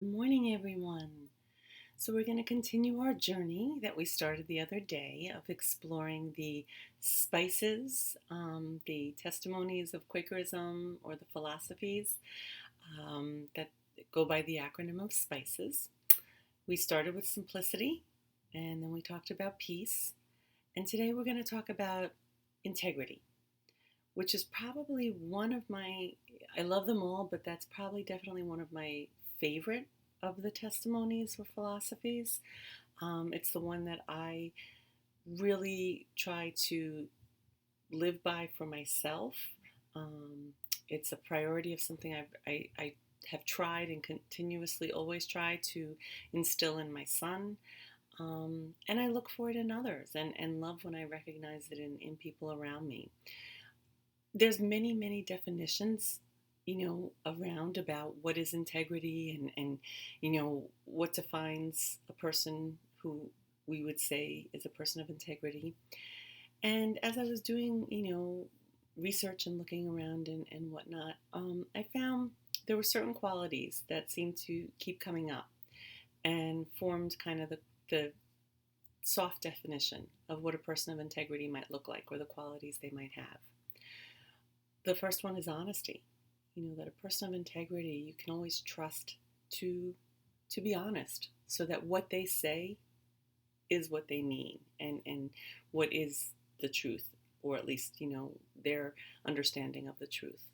Good morning, everyone. So, we're going to continue our journey that we started the other day of exploring the spices, the testimonies of Quakerism or the philosophies that go by the acronym of SPICES. We started with simplicity, and then we talked about peace. And today we're going to talk about integrity, which is probably I love them all, but that's probably definitely one of my favorite of the testimonies or philosophies. It's the one that I really try to live by for myself. Um, it's a priority of something I have tried and continuously always try to instill in my son. And I look for it in others and love when I recognize it in people around me. There's many definitions, around about what is integrity and what defines a person who we would say is a person of integrity. And as I was doing, research and looking around and whatnot, I found there were certain qualities that seemed to keep coming up and formed kind of the soft definition of what a person of integrity might look like or the qualities they might have. The first one is honesty. That a person of integrity you can always trust to be honest, so that what they say is what they mean and what is the truth, or at least their understanding of the truth.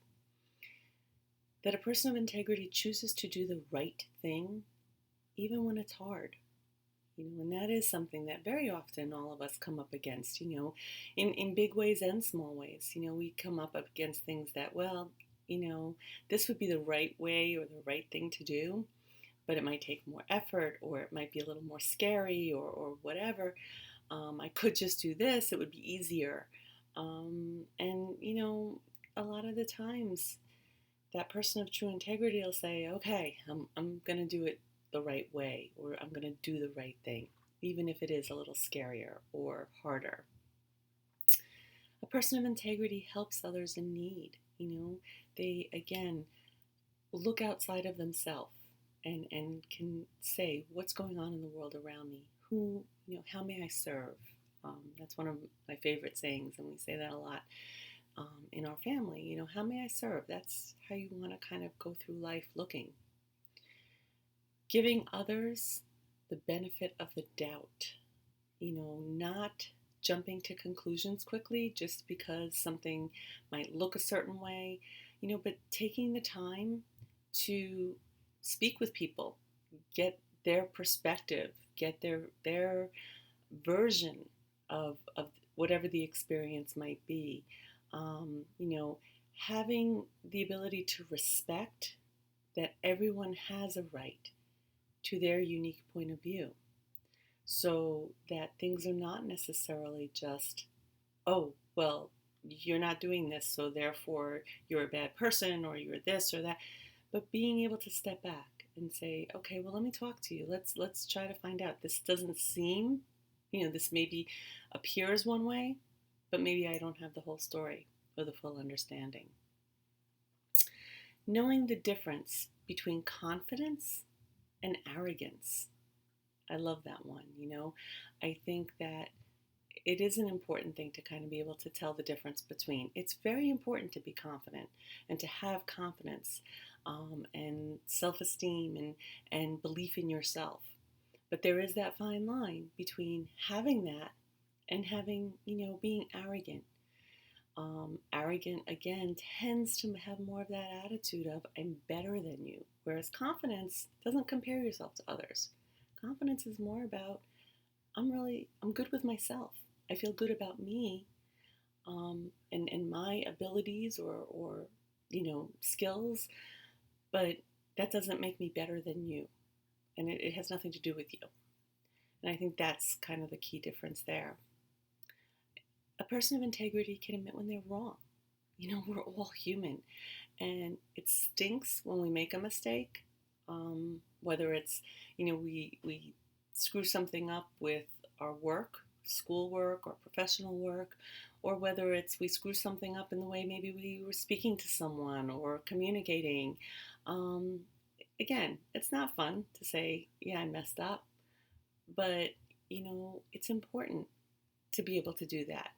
That a person of integrity chooses to do the right thing even when it's hard. And that is something that very often all of us come up against, in big ways and small ways. We come up against things that, this would be the right way or the right thing to do, but it might take more effort, or it might be a little more scary, or whatever. I could just do this, it would be easier. And a lot of the times, that person of true integrity will say, okay, I'm going to do it the right way, or I'm going to do the right thing, even if it is a little scarier or harder. A person of integrity helps others in need. They, again, look outside of themselves and can say, what's going on in the world around me? How may I serve? That's one of my favorite sayings, and we say that a lot in our family. How may I serve? That's how you want to kind of go through life looking. Giving others the benefit of the doubt, not jumping to conclusions quickly just because something might look a certain way, but taking the time to speak with people, get their perspective, get their version of whatever the experience might be. Having the ability to respect that everyone has a right to their unique point of view, so that things are not necessarily just, oh, well, you're not doing this, so therefore you're a bad person, or you're this or that, but being able to step back and say, okay, well, let me talk to you. Let's try to find out. This doesn't seem, this maybe appears one way, but maybe I don't have the whole story or the full understanding. Knowing the difference between confidence and arrogance. I love that one. I think that it is an important thing to kind of be able to tell the difference between. It's very important to be confident and to have confidence and self-esteem and belief in yourself. But there is that fine line between having that and having, being arrogant. Arrogant, again, tends to have more of that attitude of, I'm better than you. Whereas confidence doesn't compare yourself to others. Confidence is more about, I'm good with myself. I feel good about me and my abilities or skills, but that doesn't make me better than you. And it has nothing to do with you. And I think that's kind of the key difference there. A person of integrity can admit when they're wrong. We're all human. And it stinks when we make a mistake, whether it's, we screw something up with our work, schoolwork or professional work, or whether it's we screw something up in the way maybe we were speaking to someone or communicating. again, it's not fun to say, yeah, I messed up, but it's important to be able to do that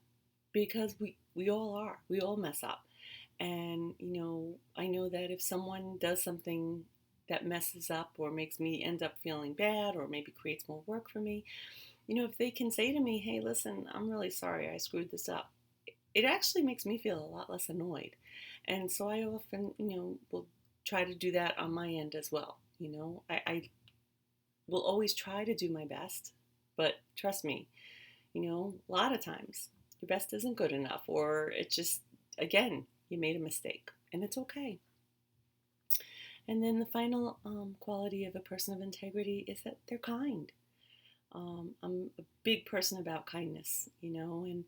because we all are. We all mess up. And, I know that if someone does something that messes up or makes me end up feeling bad or maybe creates more work for me, if they can say to me, hey, listen, I'm really sorry I screwed this up, it actually makes me feel a lot less annoyed. And so I often, will try to do that on my end as well. I will always try to do my best, but trust me, a lot of times your best isn't good enough, or it's just, again, you made a mistake, and it's okay. And then the final quality of a person of integrity is that they're kind. I'm a big person about kindness, and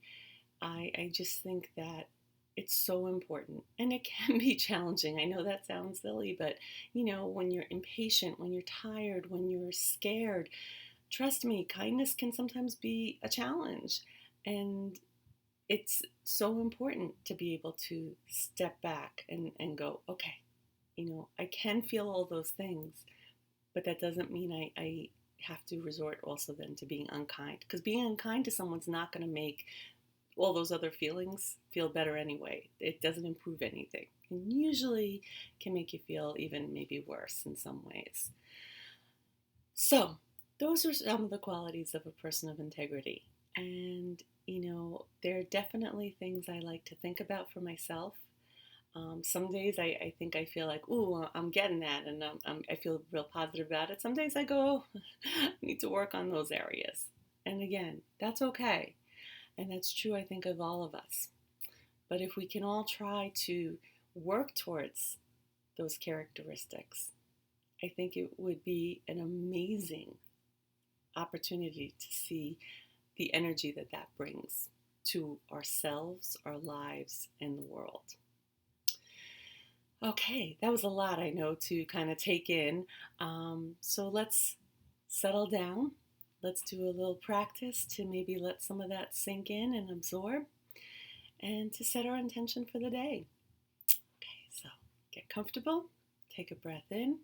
I just think that it's so important. And it can be challenging. I know that sounds silly, but when you're impatient, when you're tired, when you're scared, trust me, kindness can sometimes be a challenge. And it's so important to be able to step back and go, okay, I can feel all those things, but that doesn't mean I have to resort also then to being unkind. Because being unkind to someone's not going to make all those other feelings feel better anyway. It doesn't improve anything. And usually can make you feel even maybe worse in some ways. So, those are some of the qualities of a person of integrity. And, there are definitely things I like to think about for myself. Some days I think I feel like, ooh, I'm getting that, and I feel real positive about it. Some days I go, I need to work on those areas. And again, that's okay. And that's true, I think, of all of us. But if we can all try to work towards those characteristics, I think it would be an amazing opportunity to see the energy that that brings to ourselves, our lives, and the world. Okay, that was a lot, I know, to kind of take in. So let's settle down. Let's do a little practice to maybe let some of that sink in and absorb, and to set our intention for the day. Okay, so get comfortable, take a breath in,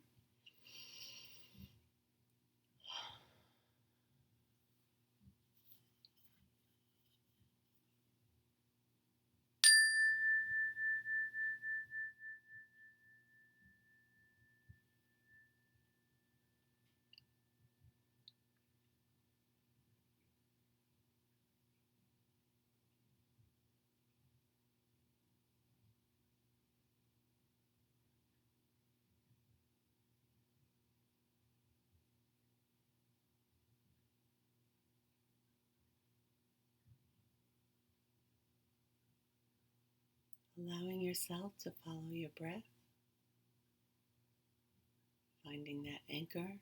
allowing yourself to follow your breath, finding that anchor.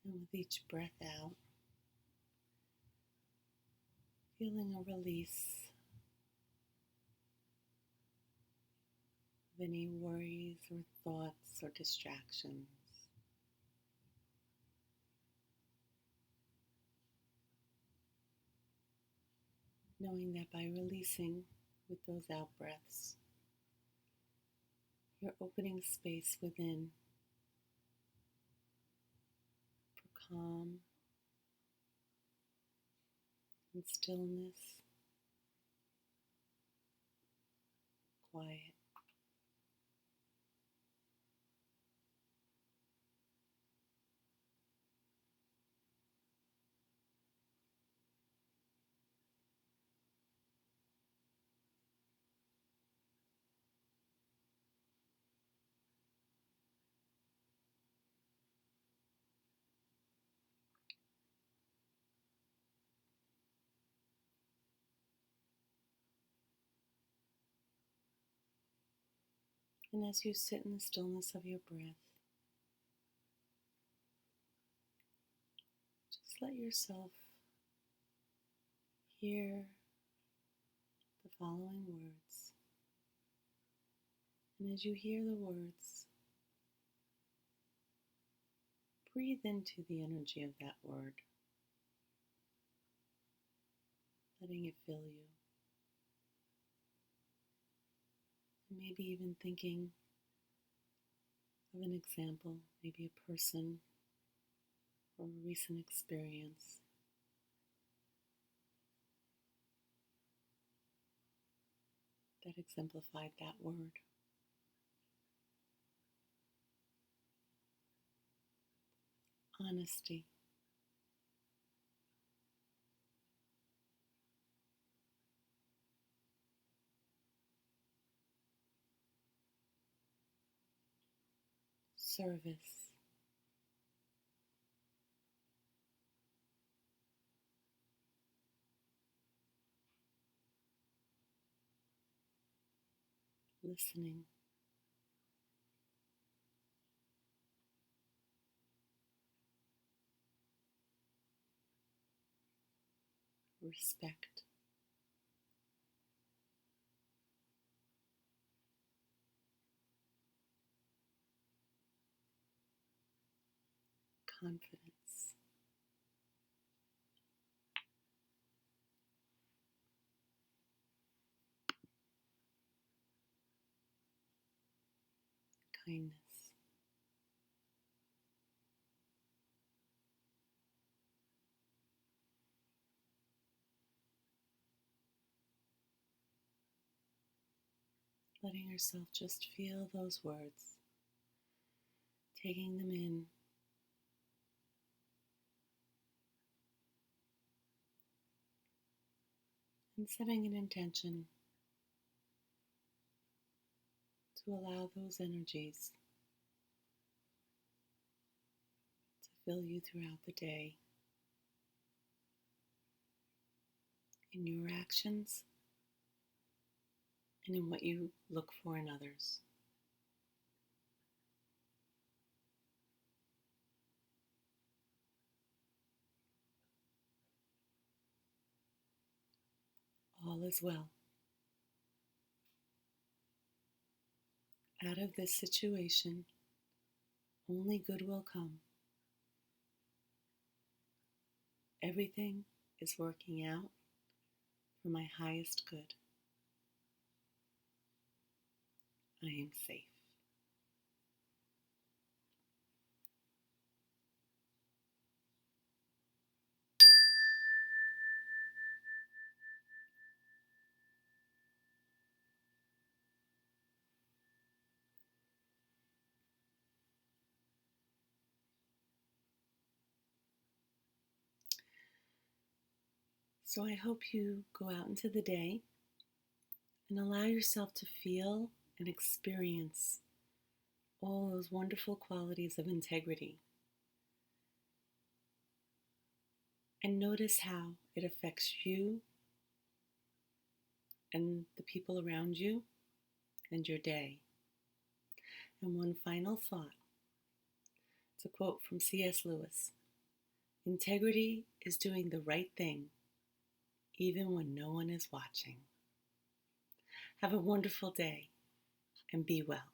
And with each breath out, feeling a release of any worries or thoughts or distractions. Knowing that by releasing with those out breaths, you're opening space within for calm and stillness, quiet. And as you sit in the stillness of your breath, just let yourself hear following words. And as you hear the words, breathe into the energy of that word, letting it fill you. And maybe even thinking of an example, maybe a person or a recent experience that exemplified that word. Honesty, service, listening, respect, confidence, kindness. Letting yourself just feel those words, taking them in, and setting an intention to allow those energies to fill you throughout the day, in your actions and in what you look for in others. All is well. Out of this situation, only good will come. Everything is working out for my highest good. I am safe. So I hope you go out into the day and allow yourself to feel and experience all those wonderful qualities of integrity. And notice how it affects you and the people around you and your day. And one final thought. It's a quote from C.S. Lewis. Integrity is doing the right thing, even when no one is watching. Have a wonderful day and be well.